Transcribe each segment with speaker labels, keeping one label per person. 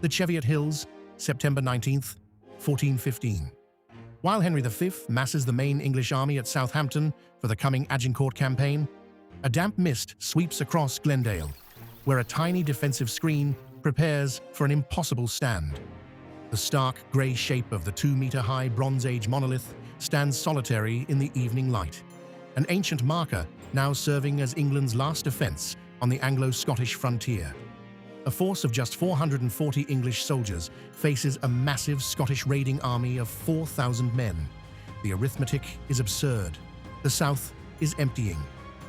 Speaker 1: The Cheviot Hills, September 19th, 1415. While Henry V masses the main English army at Southampton for the coming Agincourt campaign, a damp mist sweeps across Glendale, where a tiny defensive screen prepares for an impossible stand. The stark grey shape of the 2-meter-high Bronze Age monolith stands solitary in the evening light, an ancient marker now serving as England's last defence on the Anglo-Scottish frontier. A force of just 440 English soldiers faces a massive Scottish raiding army of 4,000 men. The arithmetic is absurd. The south is emptying.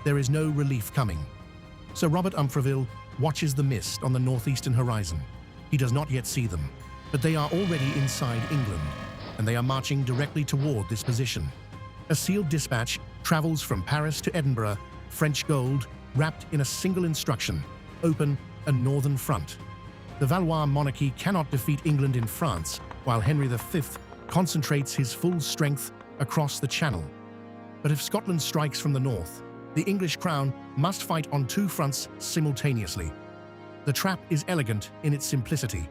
Speaker 1: There is no relief coming. Sir Robert Umfraville watches the mist on the northeastern horizon. He does not yet see them, but they are already inside England, and they are marching directly toward this position. A sealed dispatch travels from Paris to Edinburgh, French gold, wrapped in a single instruction: open a northern front. The Valois monarchy cannot defeat England in France, while Henry V concentrates his full strength across the Channel. But if Scotland strikes from the north, the English crown must fight on two fronts simultaneously. The trap is elegant in its simplicity.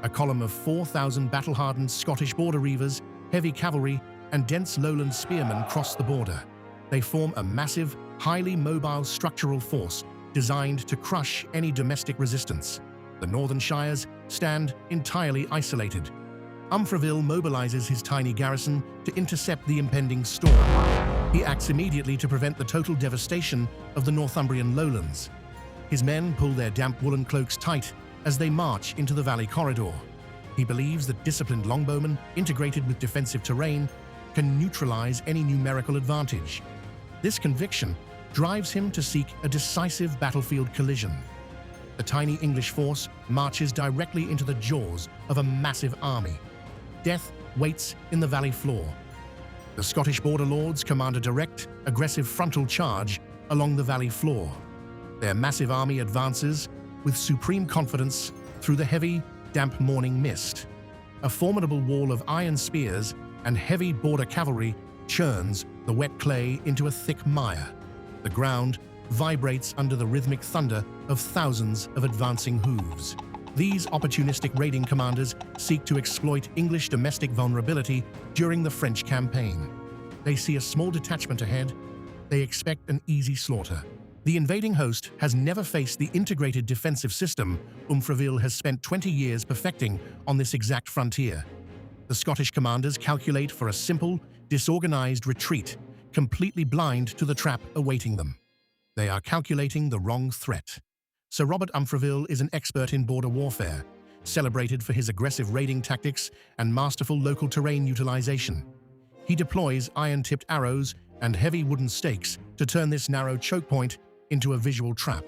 Speaker 1: A column of 4,000 battle-hardened Scottish border reivers, heavy cavalry, and dense lowland spearmen cross the border. They form a massive, highly mobile structural force designed to crush any domestic resistance. The northern shires stand entirely isolated. Umfraville mobilizes his tiny garrison to intercept the impending storm. He acts immediately to prevent the total devastation of the Northumbrian lowlands. His men pull their damp woolen cloaks tight as they march into the valley corridor. He believes that disciplined longbowmen, integrated with defensive terrain, can neutralize any numerical advantage. This conviction drives him to seek a decisive battlefield collision. The tiny English force marches directly into the jaws of a massive army. Death waits in the valley floor. The Scottish border lords command a direct, aggressive frontal charge along the valley floor. Their massive army advances with supreme confidence through the heavy, damp morning mist. A formidable wall of iron spears and heavy border cavalry churns the wet clay into a thick mire. The ground vibrates under the rhythmic thunder of thousands of advancing hooves. These opportunistic raiding commanders seek to exploit English domestic vulnerability during the French campaign. They see a small detachment ahead. They expect an easy slaughter. The invading host has never faced the integrated defensive system Umfraville has spent 20 years perfecting on this exact frontier. The Scottish commanders calculate for a simple, disorganized retreat, completely blind to the trap awaiting them. They are calculating the wrong threat. Sir Robert Umfraville is an expert in border warfare, celebrated for his aggressive raiding tactics and masterful local terrain utilization. He deploys iron-tipped arrows and heavy wooden stakes to turn this narrow choke point into a visual trap.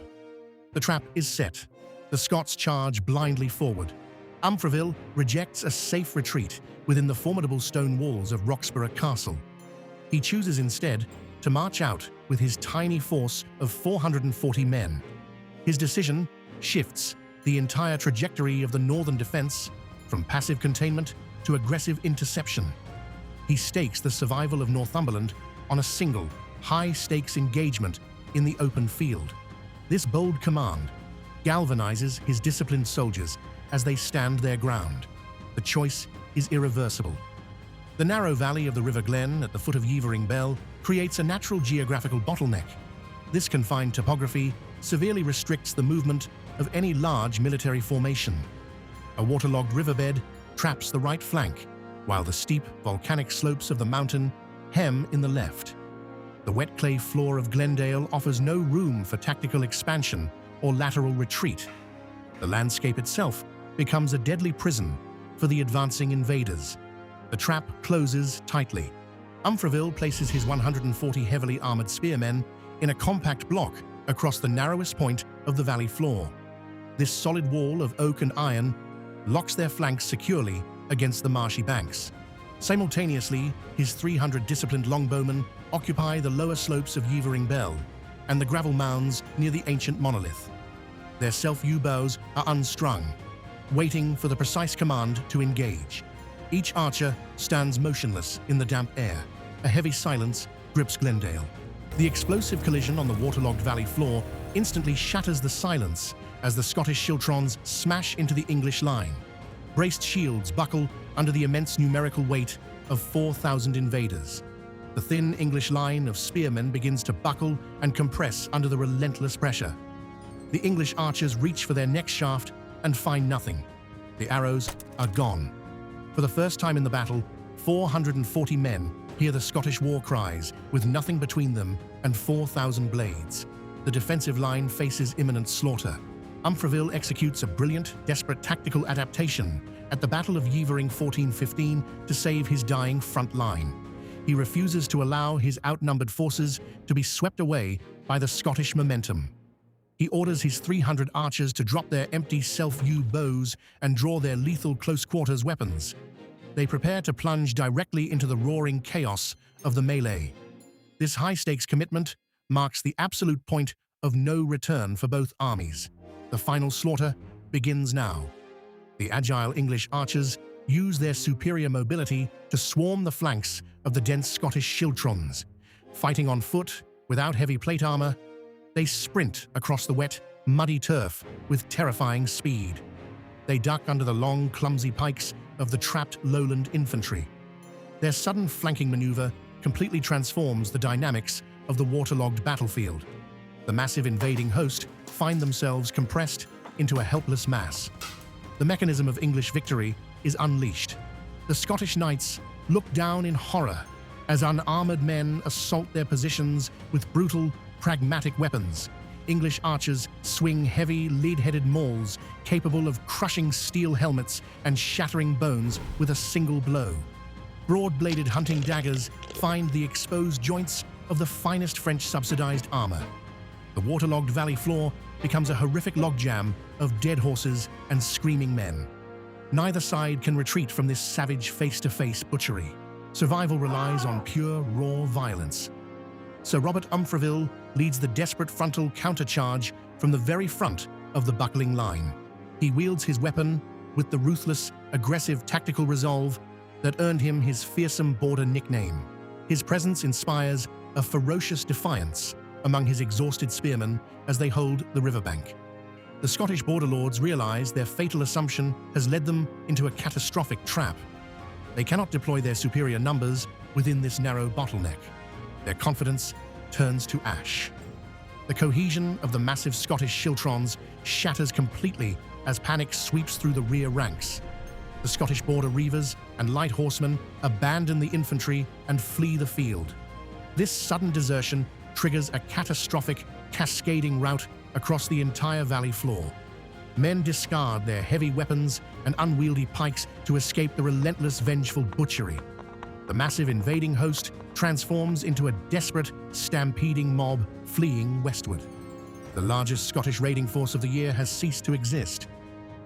Speaker 1: The trap is set. The Scots charge blindly forward. Umfraville rejects a safe retreat within the formidable stone walls of Roxburgh Castle. He chooses instead to march out with his tiny force of 440 men. His decision shifts the entire trajectory of the northern defense from passive containment to aggressive interception. He stakes the survival of Northumberland on a single, high-stakes engagement in the open field. This bold command galvanizes his disciplined soldiers as they stand their ground. The choice is irreversible. The narrow valley of the River Glen at the foot of Yeavering Bell creates a natural geographical bottleneck. This confined topography severely restricts the movement of any large military formation. A waterlogged riverbed traps the right flank, while the steep, volcanic slopes of the mountain hem in the left. The wet clay floor of Glendale offers no room for tactical expansion or lateral retreat. The landscape itself becomes a deadly prison for the advancing invaders. The trap closes tightly. Umfraville places his 140 heavily armored spearmen in a compact block across the narrowest point of the valley floor. This solid wall of oak and iron locks their flanks securely against the marshy banks. Simultaneously, his 300 disciplined longbowmen occupy the lower slopes of Yeavering Bell and the gravel mounds near the ancient monolith. Their self-yew bows are unstrung, waiting for the precise command to engage. Each archer stands motionless in the damp air. A heavy silence grips Glendale. The explosive collision on the waterlogged valley floor instantly shatters the silence as the Scottish schiltrons smash into the English line. Braced shields buckle under the immense numerical weight of 4,000 invaders. The thin English line of spearmen begins to buckle and compress under the relentless pressure. The English archers reach for their next shaft and find nothing. The arrows are gone. For the first time in the battle, 440 men hear the Scottish war cries with nothing between them and 4,000 blades. The defensive line faces imminent slaughter. Umfraville executes a brilliant, desperate tactical adaptation at the Battle of Yeavering 1415 to save his dying front line. He refuses to allow his outnumbered forces to be swept away by the Scottish momentum. He orders his 300 archers to drop their empty self-yew bows and draw their lethal close-quarters weapons. They prepare to plunge directly into the roaring chaos of the melee. This high-stakes commitment marks the absolute point of no return for both armies. The final slaughter begins now. The agile English archers use their superior mobility to swarm the flanks of the dense Scottish schiltrons. Fighting on foot, without heavy plate armor, they sprint across the wet, muddy turf with terrifying speed. They duck under the long, clumsy pikes of the trapped lowland infantry. Their sudden flanking maneuver completely transforms the dynamics of the waterlogged battlefield. The massive invading host find themselves compressed into a helpless mass. The mechanism of English victory is unleashed. The Scottish knights look down in horror as unarmored men assault their positions with brutal, pragmatic weapons. English archers swing heavy, lead-headed mauls capable of crushing steel helmets and shattering bones with a single blow. Broad-bladed hunting daggers find the exposed joints of the finest French subsidized armor. The waterlogged valley floor becomes a horrific logjam of dead horses and screaming men. Neither side can retreat from this savage face-to-face butchery. Survival relies on pure, raw violence. Sir Robert Umfraville leads the desperate frontal countercharge from the very front of the buckling line. He wields his weapon with the ruthless, aggressive tactical resolve that earned him his fearsome border nickname. His presence inspires a ferocious defiance among his exhausted spearmen as they hold the riverbank. The Scottish border lords realize their fatal assumption has led them into a catastrophic trap. They cannot deploy their superior numbers within this narrow bottleneck. Their confidence turns to ash. The cohesion of the massive Scottish schiltrons shatters completely as panic sweeps through the rear ranks. The Scottish border reivers and light horsemen abandon the infantry and flee the field. This sudden desertion triggers a catastrophic, cascading rout across the entire valley floor. Men discard their heavy weapons and unwieldy pikes to escape the relentless, vengeful butchery. The massive invading host transforms into a desperate, stampeding mob fleeing westward. The largest Scottish raiding force of the year has ceased to exist.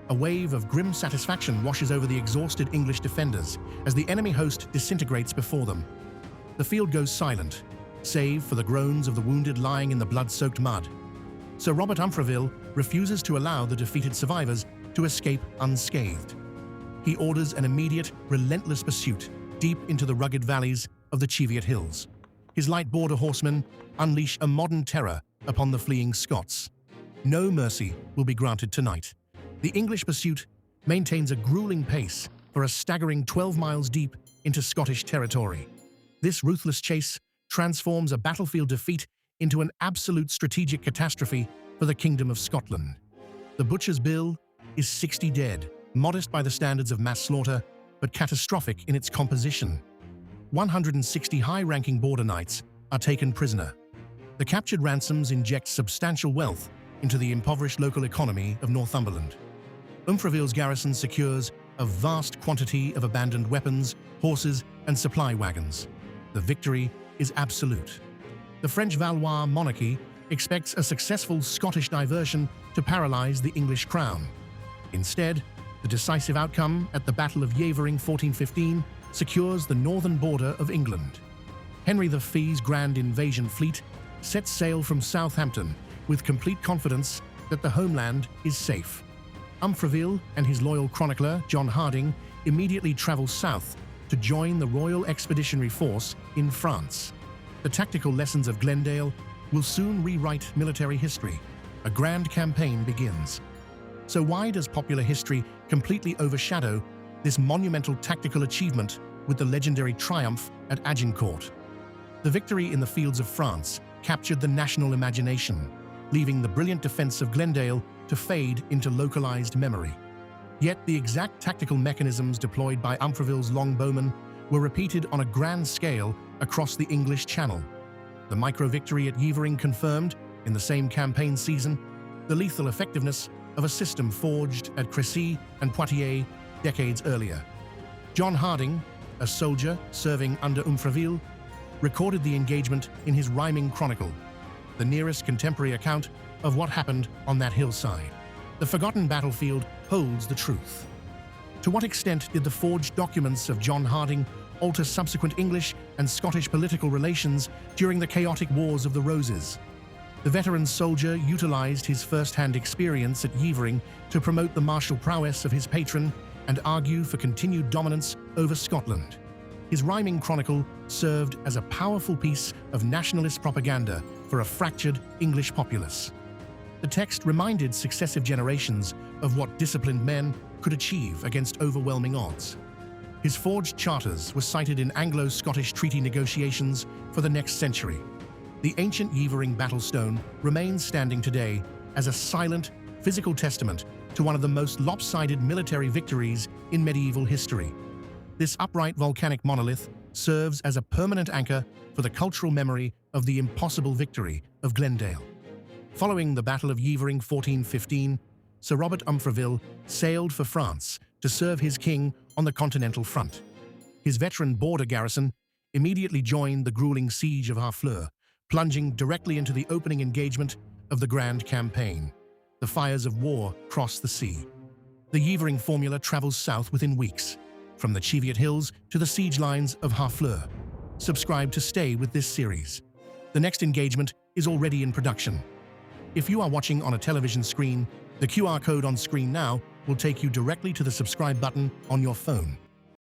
Speaker 1: A wave of grim satisfaction washes over the exhausted English defenders as the enemy host disintegrates before them. The field goes silent, save for the groans of the wounded lying in the blood-soaked mud. Sir Robert Umfraville refuses to allow the defeated survivors to escape unscathed. He orders an immediate, relentless pursuit deep into the rugged valleys of the Cheviot Hills. His light border horsemen unleash a modern terror upon the fleeing Scots. No mercy will be granted tonight. The English pursuit maintains a grueling pace for a staggering 12 miles deep into Scottish territory. This ruthless chase transforms a battlefield defeat into an absolute strategic catastrophe for the Kingdom of Scotland. The butcher's bill is 60 dead, modest by the standards of mass slaughter, but catastrophic in its composition. 160 high-ranking border knights are taken prisoner. The captured ransoms inject substantial wealth into the impoverished local economy of Northumberland. Umfraville's garrison secures a vast quantity of abandoned weapons, horses, and supply wagons. The victory is absolute. The French Valois monarchy expects a successful Scottish diversion to paralyze the English crown. Instead, the decisive outcome at the Battle of Yeavering 1415 secures the northern border of England. Henry V's grand invasion fleet sets sail from Southampton with complete confidence that the homeland is safe. Umfraville and his loyal chronicler, John Harding, immediately travel south to join the Royal Expeditionary Force in France. The tactical lessons of Glendale will soon rewrite military history. A grand campaign begins. So why does popular history completely overshadow this monumental tactical achievement with the legendary triumph at Agincourt. The victory in the fields of France captured the national imagination, leaving the brilliant defense of Glendale to fade into localized memory. Yet the exact tactical mechanisms deployed by Umfraville's longbowmen were repeated on a grand scale across the English Channel. The micro-victory at Yeavering confirmed, in the same campaign season, the lethal effectiveness of a system forged at Crécy and Poitiers decades earlier. John Harding, a soldier serving under Umfraville, recorded the engagement in his rhyming chronicle, the nearest contemporary account of what happened on that hillside. The forgotten battlefield holds the truth. To what extent did the forged documents of John Harding alter subsequent English and Scottish political relations during the chaotic Wars of the Roses? The veteran soldier utilized his first-hand experience at Yeavering to promote the martial prowess of his patron and argue for continued dominance over Scotland. His rhyming chronicle served as a powerful piece of nationalist propaganda for a fractured English populace. The text reminded successive generations of what disciplined men could achieve against overwhelming odds. His forged charters were cited in Anglo-Scottish treaty negotiations for the next century. The ancient Yeavering battlestone remains standing today as a silent, physical testament to one of the most lopsided military victories in medieval history. This upright volcanic monolith serves as a permanent anchor for the cultural memory of the impossible victory of Glendale. Following the Battle of Yeavering 1415, Sir Robert Umfraville sailed for France to serve his king on the continental front. His veteran border garrison immediately joined the grueling siege of Harfleur, plunging directly into the opening engagement of the Grand Campaign. The fires of war cross the sea. The Yeavering formula travels south within weeks, from the Cheviot Hills to the siege lines of Harfleur. Subscribe to stay with this series. The next engagement is already in production. If you are watching on a television screen, the QR code on screen now will take you directly to the subscribe button on your phone.